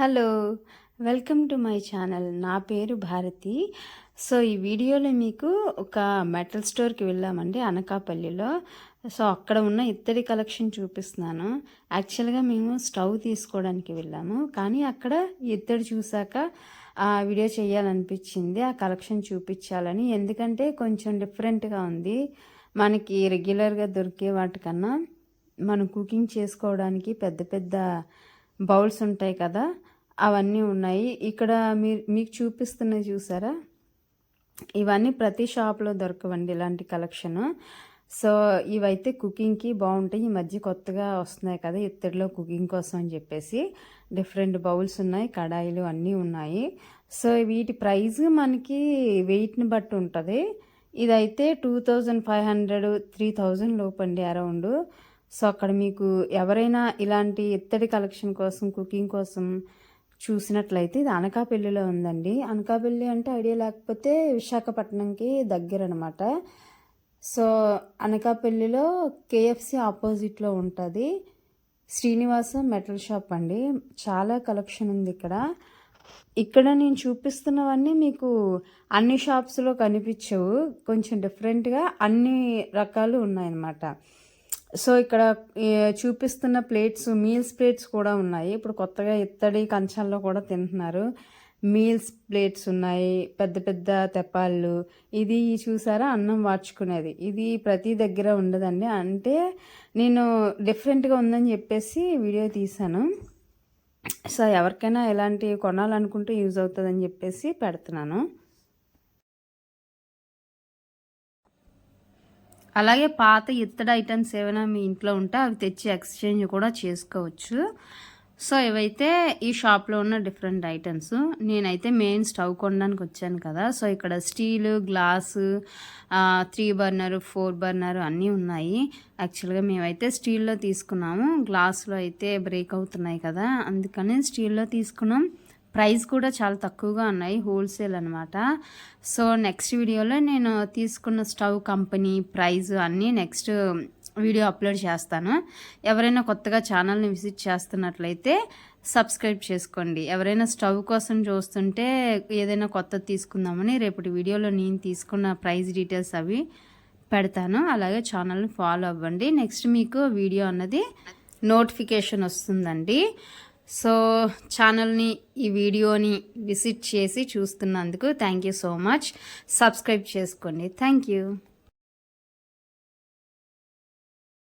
Hello, welcome to my channel. నా పేరు Bharati. So ఈ వీడియోలో మీకు ఒక మెటల్ స్టోర్కి వెళ్ళామండి అనకాపల్లిలో. సో అక్కడ ఉన్న ఇత్తడి కలెక్షన్ చూపిస్తున్నాను. యాక్చువల్గా మేము స్టవ్ తీసుకోవడానికి వెళ్ళాము, కానీ అక్కడ ఇత్తడి చూసాక ఆ వీడియో చేయాలనిపించింది, ఆ కలెక్షన్ చూపించాలని. ఎందుకంటే కొంచెం డిఫరెంట్గా ఉంది. మనకి రెగ్యులర్గా దొరికే వాటికన్నా మనం కుకింగ్ చేసుకోవడానికి పెద్ద పెద్ద బౌల్స్ ఉంటాయి కదా, అవన్నీ ఉన్నాయి ఇక్కడ. మీకు చూపిస్తున్నవి చూసారా, ఇవన్నీ ప్రతి షాప్లో దొరకవండి ఇలాంటి కలెక్షను. సో ఇవైతే కుకింగ్కి బాగుంటాయి. ఈ మధ్య కొత్తగా వస్తున్నాయి కదా ఇత్తడిలో కుకింగ్ కోసం అని చెప్పేసి డిఫరెంట్ బౌల్స్ ఉన్నాయి, కడాయిలు అన్నీ ఉన్నాయి. సో వీటి ప్రైస్ మనకి వెయిట్ని బట్టి ఉంటుంది. ఇదైతే 2500 3000 లోపండి అరౌండ్. సో అక్కడ మీకు ఎవరైనా ఇలాంటి ఇత్తడి కలెక్షన్ కోసం కుకింగ్ కోసం చూసినట్లయితే ఇది అనకాపల్లిలో ఉందండి. అనకాపల్లి అంటే ఐడియా లేకపోతే విశాఖపట్నంకి దగ్గర అనమాట. సో అనకాపల్లిలో కేఎఫ్సి ఆపోజిట్లో ఉంటుంది శ్రీనివాస మెటల్ షాప్ అండి. చాలా కలెక్షన్ ఉంది ఇక్కడ. ఇక్కడ నేను చూపిస్తున్నవన్నీ మీకు అన్ని షాప్స్లో కనిపించవు, కొంచెం డిఫరెంట్గా అన్ని రకాలు ఉన్నాయన్నమాట. సో ఇక్కడ చూపిస్తున్న ప్లేట్స్, మీల్స్ ప్లేట్స్ కూడా ఉన్నాయి. ఇప్పుడు కొత్తగా ఇత్తడి కంచాల్లో కూడా తింటున్నారు. మీల్స్ ప్లేట్స్ ఉన్నాయి, పెద్ద పెద్ద తెప్పాళ్ళు. ఇది చూసారా అన్నం వార్చుకునేది, ఇది ప్రతి దగ్గర ఉండదండి. అంటే నేను డిఫరెంట్గా ఉందని చెప్పేసి వీడియో తీశాను. సో ఎవరికైనా ఇలాంటివి కొనాలనుకుంటే యూజ్ అవుతుందని చెప్పేసి పెడుతున్నాను. అలాగే పాత ఇత్తడి ఐటమ్స్ ఏమైనా మీ ఇంట్లో ఉంటే అవి తెచ్చి ఎక్స్చేంజ్ కూడా చేసుకోవచ్చు. సో ఇవైతే ఈ షాప్లో ఉన్న డిఫరెంట్ ఐటమ్స్. నేనైతే మెయిన్ స్టవ్ కొనడానికి వచ్చాను కదా. సో ఇక్కడ స్టీలు, గ్లాసు, 3 బర్నరు, 4 బర్నరు అన్నీ ఉన్నాయి. యాక్చువల్గా మేమైతే స్టీల్లో తీసుకున్నాము, గ్లాస్లో అయితే బ్రేక్ అవుతున్నాయి కదా, అందుకని స్టీల్లో తీసుకున్నాం. ప్రైస్ కూడా చాలా తక్కువగా ఉన్నాయి, హోల్సేల్ అనమాట. సో నెక్స్ట్ వీడియోలో నేను తీసుకున్న స్టవ్ కంపెనీ ప్రైస్ అన్నీ నెక్స్ట్ వీడియో అప్లోడ్ చేస్తాను. ఎవరైనా కొత్తగా ఛానల్ని విజిట్ చేస్తున్నట్లయితే సబ్స్క్రైబ్ చేసుకోండి. ఎవరైనా స్టవ్ కోసం చూస్తుంటే ఏదైనా కొత్తది తీసుకుందామని రేపటి వీడియోలో నేను తీసుకున్న ప్రైస్ డీటెయిల్స్ అవి పెడతాను. అలాగే ఛానల్ని ఫాలో అవ్వండి. నెక్స్ట్ మీకు వీడియో అన్నది నోటిఫికేషన్ వస్తుందండి. సో ఛానల్ని, ఈ వీడియోని విజిట్ చేసి చూస్తున్నందుకు thank you so much. Subscribe చేసుకోండి. Thank you.